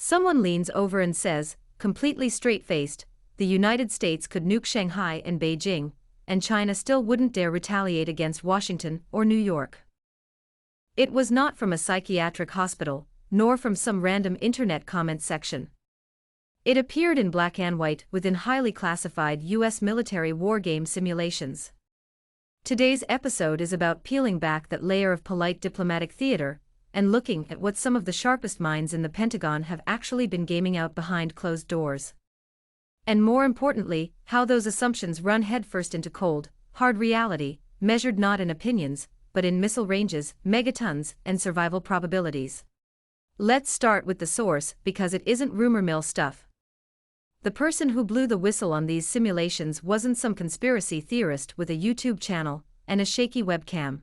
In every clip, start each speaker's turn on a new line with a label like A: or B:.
A: Someone leans over and says, completely straight-faced, the United States could nuke Shanghai and Beijing, and China still wouldn't dare retaliate against Washington or New York. It was not from a psychiatric hospital, nor from some random internet comment section. It appeared in black and white within highly classified U.S. military wargame simulations. Today's episode is about peeling back that layer of polite diplomatic theater and looking at what some of the sharpest minds in the Pentagon have actually been gaming out behind closed doors. And more importantly, how those assumptions run headfirst into cold, hard reality, measured not in opinions, but in missile ranges, megatons, and survival probabilities. Let's start with the source, because it isn't rumor mill stuff. The person who blew the whistle on these simulations wasn't some conspiracy theorist with a YouTube channel and a shaky webcam.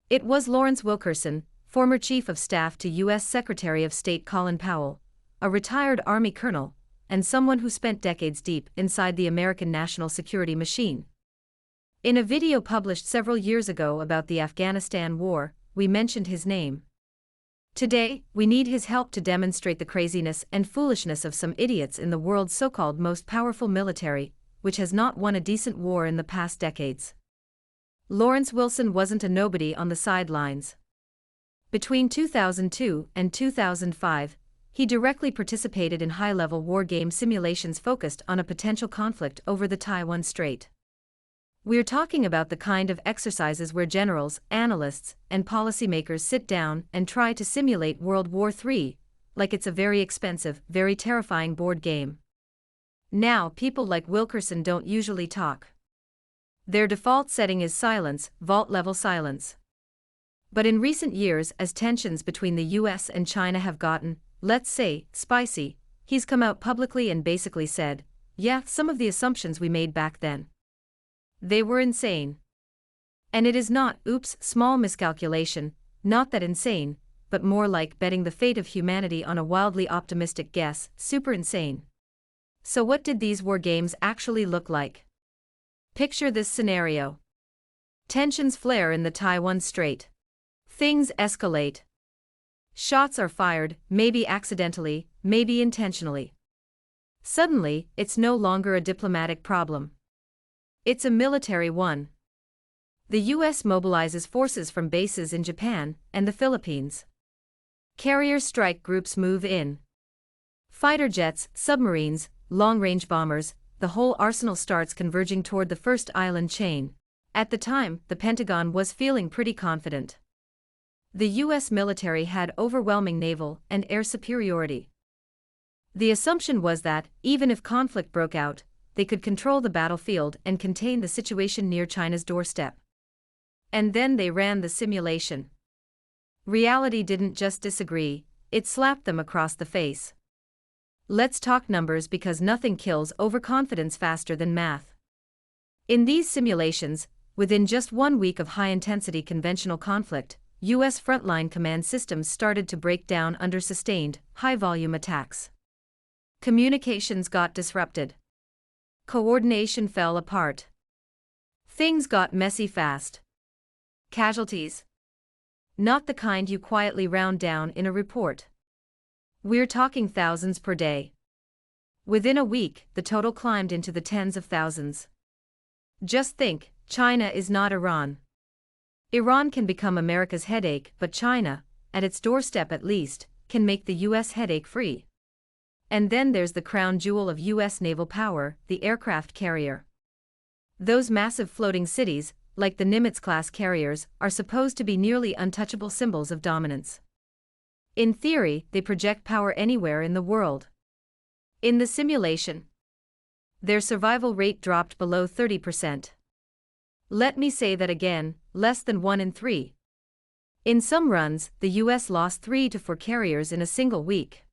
A: It was Lawrence Wilkerson, former Chief of Staff to U.S. Secretary of State Colin Powell, a retired Army colonel, and someone who spent decades deep inside the American national security machine. In a video published several years ago about the Afghanistan war, we mentioned his name. Today, we need his help to demonstrate the craziness and foolishness of some idiots in the world's so-called most powerful military, which has not won a decent war in the past decades. Lawrence Wilson wasn't a nobody on the sidelines. Between 2002 and 2005, he directly participated in high-level war game simulations focused on a potential conflict over the Taiwan Strait. We're talking about the kind of exercises where generals, analysts, and policymakers sit down and try to simulate World War III, like it's a very expensive, very terrifying board game. Now, people like Wilkerson don't usually talk. Their default setting is silence, vault-level silence. But in recent years, as tensions between the US and China have gotten, let's say, spicy, he's come out publicly and basically said, yeah, some of the assumptions we made back then, they were insane. And it is not, oops, small miscalculation, not that insane, but more like betting the fate of humanity on a wildly optimistic guess, super insane. So what did these war games actually look like? Picture this scenario. Tensions flare in the Taiwan Strait. Things escalate. Shots are fired, maybe accidentally, maybe intentionally. Suddenly, it's no longer a diplomatic problem. It's a military one. The U.S. mobilizes forces from bases in Japan and the Philippines. Carrier strike groups move in. Fighter jets, submarines, long-range bombers, the whole arsenal starts converging toward the first island chain. At the time, the Pentagon was feeling pretty confident. The U.S. military had overwhelming naval and air superiority. The assumption was that, even if conflict broke out, they could control the battlefield and contain the situation near China's doorstep. And then they ran the simulation. Reality didn't just disagree, it slapped them across the face. Let's talk numbers because nothing kills overconfidence faster than math. In these simulations, within just 1 week of high-intensity conventional conflict, U.S. frontline command systems started to break down under sustained, high-volume attacks. Communications got disrupted. Coordination fell apart. Things got messy fast. Casualties? Not the kind you quietly round down in a report. We're talking thousands per day. Within a week, the total climbed into the tens of thousands. Just think, China is not Iran. Iran can become America's headache, but China, at its doorstep at least, can make the U.S. headache-free. And then there's the crown jewel of U.S. naval power, the aircraft carrier. Those massive floating cities, like the Nimitz-class carriers, are supposed to be nearly untouchable symbols of dominance. In theory, they project power anywhere in the world. In the simulation, their survival rate dropped below 30%. Let me say that again, less than 1 in 3. In some runs, the U.S. lost 3 to 4 carriers in a single week.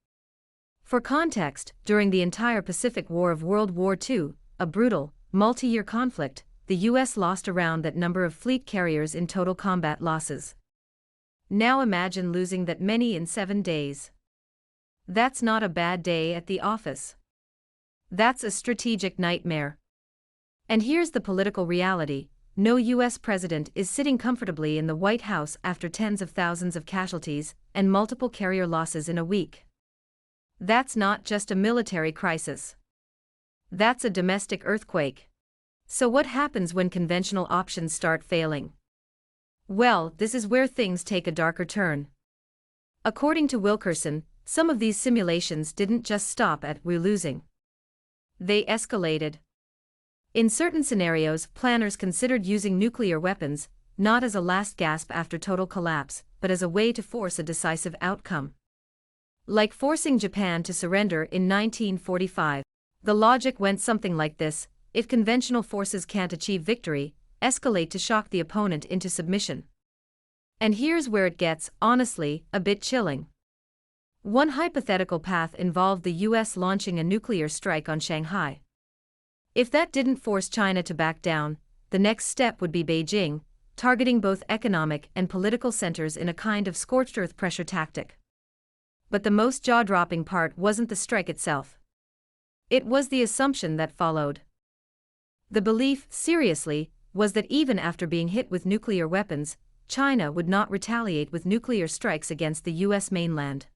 A: For context, during the entire Pacific War of World War II, a brutal, multi-year conflict, the U.S. lost around that number of fleet carriers in total combat losses. Now imagine losing that many in 7 days. That's not a bad day at the office. That's a strategic nightmare. And here's the political reality: no U.S. president is sitting comfortably in the White House after tens of thousands of casualties and multiple carrier losses in a week. That's not just a military crisis. That's a domestic earthquake. So what happens when conventional options start failing? Well, this is where things take a darker turn. According to Wilkerson, some of these simulations didn't just stop at "we're losing." They escalated. In certain scenarios, planners considered using nuclear weapons, not as a last gasp after total collapse, but as a way to force a decisive outcome. Like forcing Japan to surrender in 1945. The logic went something like this: if conventional forces can't achieve victory, escalate to shock the opponent into submission. And here's where it gets, honestly, a bit chilling. One hypothetical path involved the US launching a nuclear strike on Shanghai. If that didn't force China to back down, the next step would be Beijing, targeting both economic and political centers in a kind of scorched earth pressure tactic. But the most jaw-dropping part wasn't the strike itself. It was the assumption that followed. The belief, seriously, was that even after being hit with nuclear weapons, China would not retaliate with nuclear strikes against the US mainland.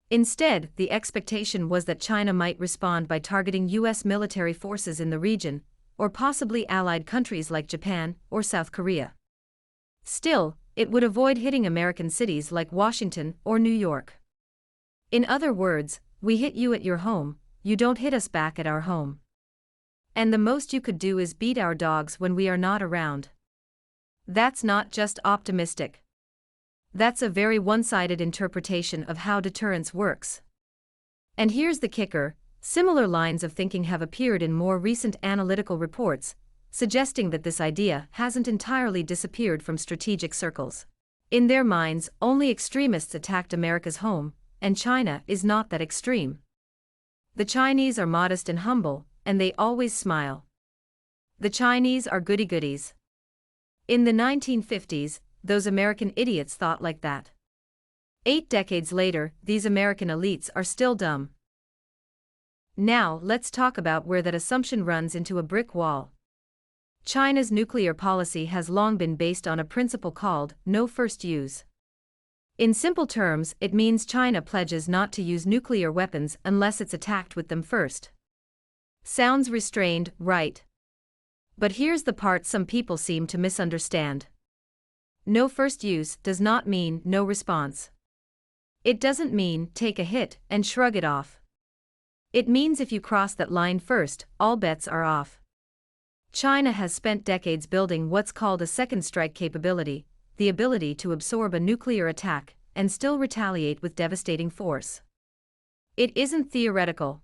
A: Instead, the expectation was that China might respond by targeting US military forces in the region, or possibly allied countries like Japan or South Korea. Still, it would avoid hitting American cities like Washington or New York. In other words, we hit you at your home, you don't hit us back at our home. And the most you could do is beat our dogs when we are not around. That's not just optimistic. That's a very one-sided interpretation of how deterrence works. And here's the kicker: similar lines of thinking have appeared in more recent analytical reports, suggesting that this idea hasn't entirely disappeared from strategic circles. In their minds, only extremists attacked America's home, and China is not that extreme. The Chinese are modest and humble, and they always smile. The Chinese are goody-goodies. In the 1950s, those American idiots thought like that. 8 decades later, these American elites are still dumb. Now, let's talk about where that assumption runs into a brick wall. China's nuclear policy has long been based on a principle called no first use. In simple terms, it means China pledges not to use nuclear weapons unless it's attacked with them first. Sounds restrained, right? But here's the part some people seem to misunderstand. No first use does not mean no response. It doesn't mean take a hit and shrug it off. It means if you cross that line first, all bets are off. China has spent decades building what's called a second strike capability, the ability to absorb a nuclear attack and still retaliate with devastating force. It isn't theoretical.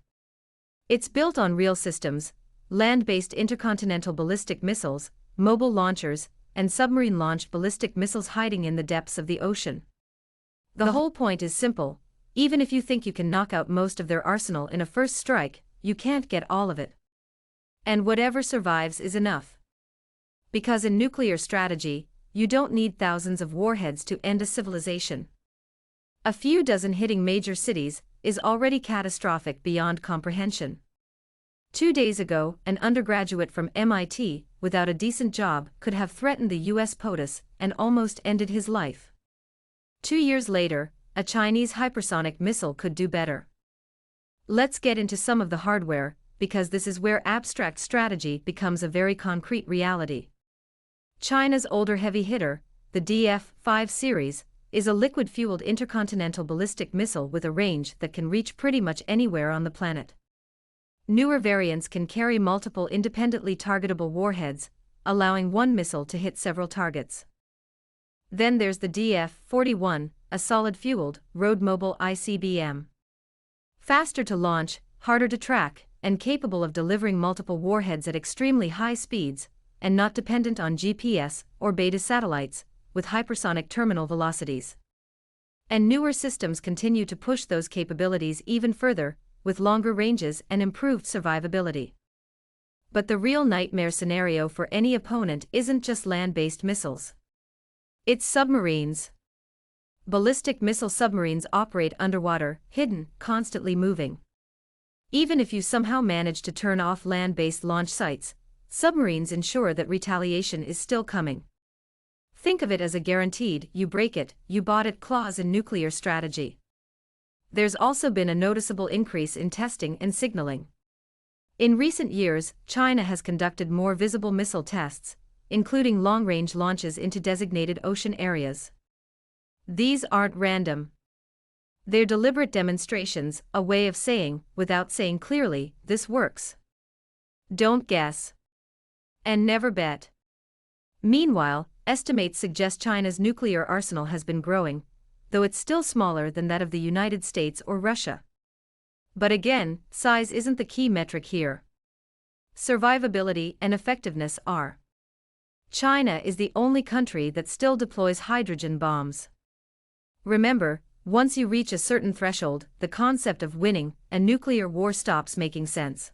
A: It's built on real systems: land-based intercontinental ballistic missiles, mobile launchers, and submarine-launched ballistic missiles hiding in the depths of the ocean. The whole point is simple: even if you think you can knock out most of their arsenal in a first strike, you can't get all of it. And whatever survives is enough. Because in nuclear strategy, you don't need thousands of warheads to end a civilization. A few dozen hitting major cities is already catastrophic beyond comprehension. 2 days ago, an undergraduate from MIT, without a decent job, could have threatened the US POTUS and almost ended his life. 2 years later, a Chinese hypersonic missile could do better. Let's get into some of the hardware, because this is where abstract strategy becomes a very concrete reality. China's older heavy hitter, the DF-5 series, is a liquid-fueled intercontinental ballistic missile with a range that can reach pretty much anywhere on the planet. Newer variants can carry multiple independently targetable warheads, allowing one missile to hit several targets. Then there's the DF-41, a solid-fueled, road-mobile ICBM. Faster to launch, harder to track, and capable of delivering multiple warheads at extremely high speeds, and not dependent on GPS or beta satellites, with hypersonic terminal velocities. And newer systems continue to push those capabilities even further, with longer ranges and improved survivability. But the real nightmare scenario for any opponent isn't just land-based missiles. It's submarines. Ballistic missile submarines operate underwater, hidden, constantly moving. Even if you somehow manage to turn off land-based launch sites, submarines ensure that retaliation is still coming. Think of it as a guaranteed, you break it, you bought it clause in nuclear strategy. There's also been a noticeable increase in testing and signaling. In recent years, China has conducted more visible missile tests, including long-range launches into designated ocean areas. These aren't random. They're deliberate demonstrations, a way of saying, without saying clearly, this works. Don't guess. And never bet. Meanwhile, estimates suggest China's nuclear arsenal has been growing, though it's still smaller than that of the United States or Russia. But again, size isn't the key metric here. Survivability and effectiveness are. China is the only country that still deploys hydrogen bombs. Remember, once you reach a certain threshold, the concept of winning a nuclear war stops making sense.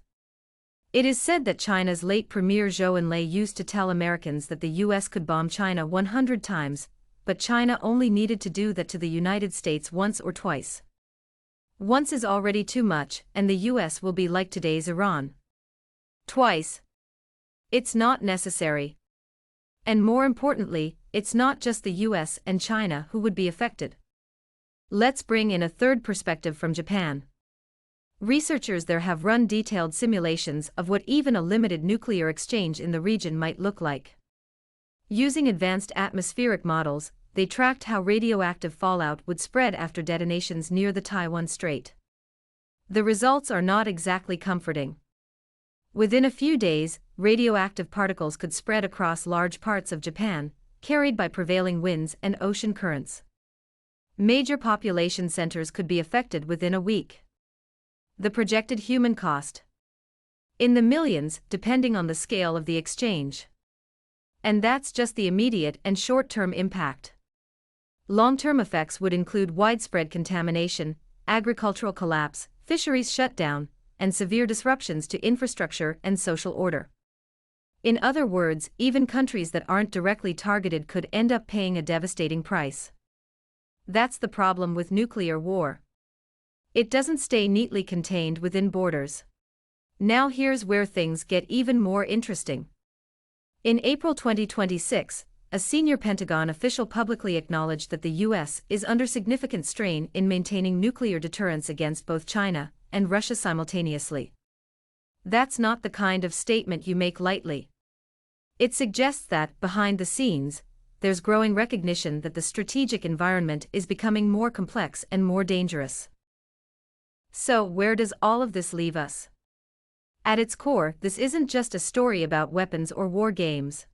A: It is said that China's late premier Zhou Enlai used to tell Americans that the US could bomb China 100 times, but China only needed to do that to the United States once or twice. Once is already too much, and the US will be like today's Iran. Twice. It's not necessary. And more importantly, it's not just the US and China who would be affected. Let's bring in a third perspective from Japan. Researchers there have run detailed simulations of what even a limited nuclear exchange in the region might look like. Using advanced atmospheric models, they tracked how radioactive fallout would spread after detonations near the Taiwan Strait. The results are not exactly comforting. Within a few days, radioactive particles could spread across large parts of Japan, carried by prevailing winds and ocean currents. Major population centers could be affected within a week. The projected human cost? In the millions, depending on the scale of the exchange. And that's just the immediate and short-term impact. Long-term effects would include widespread contamination, agricultural collapse, fisheries shutdown, and severe disruptions to infrastructure and social order. In other words, even countries that aren't directly targeted could end up paying a devastating price. That's the problem with nuclear war. It doesn't stay neatly contained within borders. Now here's where things get even more interesting. In April 2026, a senior Pentagon official publicly acknowledged that the US is under significant strain in maintaining nuclear deterrence against both China and Russia simultaneously. That's not the kind of statement you make lightly. It suggests that, behind the scenes, there's growing recognition that the strategic environment is becoming more complex and more dangerous. So, where does all of this leave us? At its core, this isn't just a story about weapons or war games.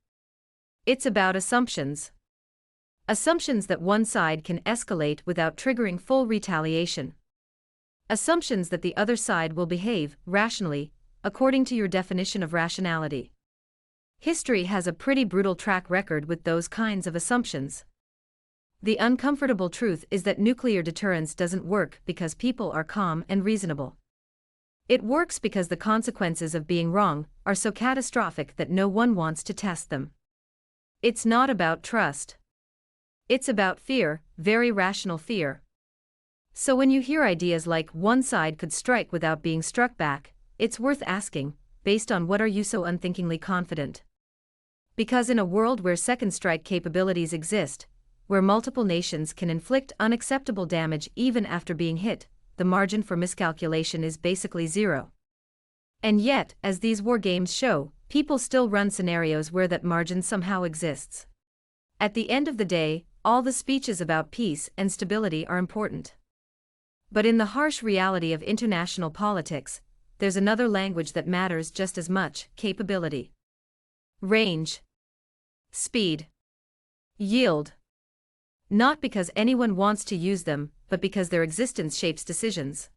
A: It's about assumptions. Assumptions that one side can escalate without triggering full retaliation. Assumptions that the other side will behave rationally, according to your definition of rationality. History has a pretty brutal track record with those kinds of assumptions. The uncomfortable truth is that nuclear deterrence doesn't work because people are calm and reasonable. It works because the consequences of being wrong are so catastrophic that no one wants to test them. It's not about trust. It's about fear, very rational fear. So when you hear ideas like one side could strike without being struck back, it's worth asking, based on what are you so unthinkingly confident? Because in a world where second strike capabilities exist, where multiple nations can inflict unacceptable damage even after being hit, the margin for miscalculation is basically zero. And yet, as these war games show, people still run scenarios where that margin somehow exists. At the end of the day, all the speeches about peace and stability are important. But in the harsh reality of international politics, there's another language that matters just as much: capability. Range. Speed. Yield. Not because anyone wants to use them, but because their existence shapes decisions.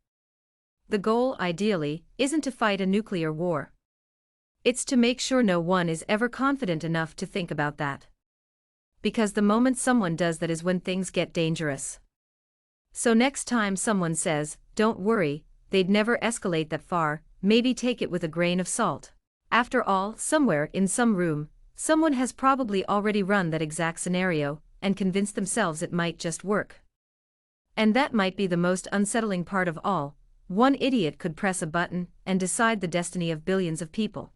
A: The goal, ideally, isn't to fight a nuclear war. It's to make sure no one is ever confident enough to think about that. Because the moment someone does that is when things get dangerous. So next time someone says, "Don't worry, they'd never escalate that far," maybe take it with a grain of salt. After all, somewhere in some room, someone has probably already run that exact scenario and convinced themselves it might just work. And that might be the most unsettling part of all: one idiot could press a button and decide the destiny of billions of people.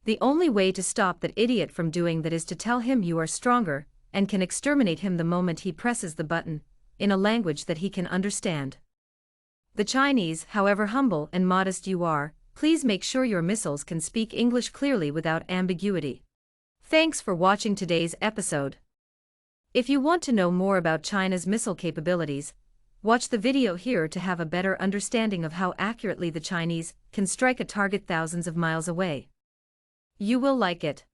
A: The only way to stop that idiot from doing that is to tell him you are stronger and can exterminate him the moment he presses the button, in a language that he can understand. The Chinese, however humble and modest you are, please make sure your missiles can speak English clearly without ambiguity. Thanks for watching today's episode. If you want to know more about China's missile capabilities, watch the video here to have a better understanding of how accurately the Chinese can strike a target thousands of miles away. You will like it.